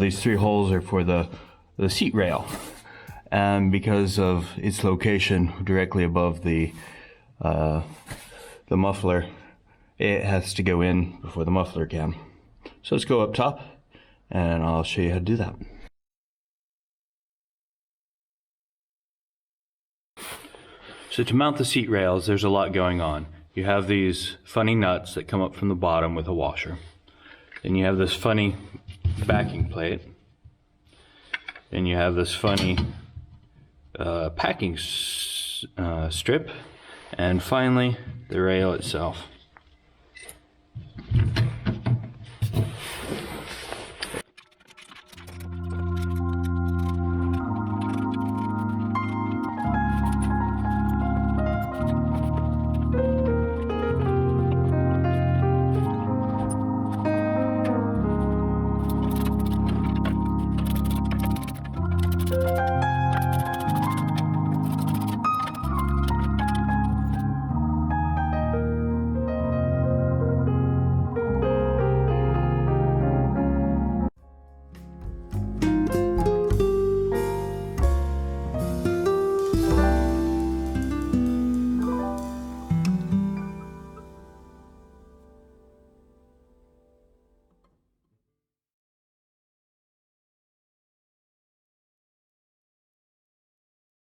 these 3 holes are for the seat rail, and because of its location directly above the muffler, it has to go in before the muffler can. So let's go up top and I'll show you how to do that. So to mount the seat rails, there's a lot going on. You have these funny nuts that come up from the bottom with a washer. Then you have this funny backing plate. Then you have this funny packing strip. And finally, the rail itself.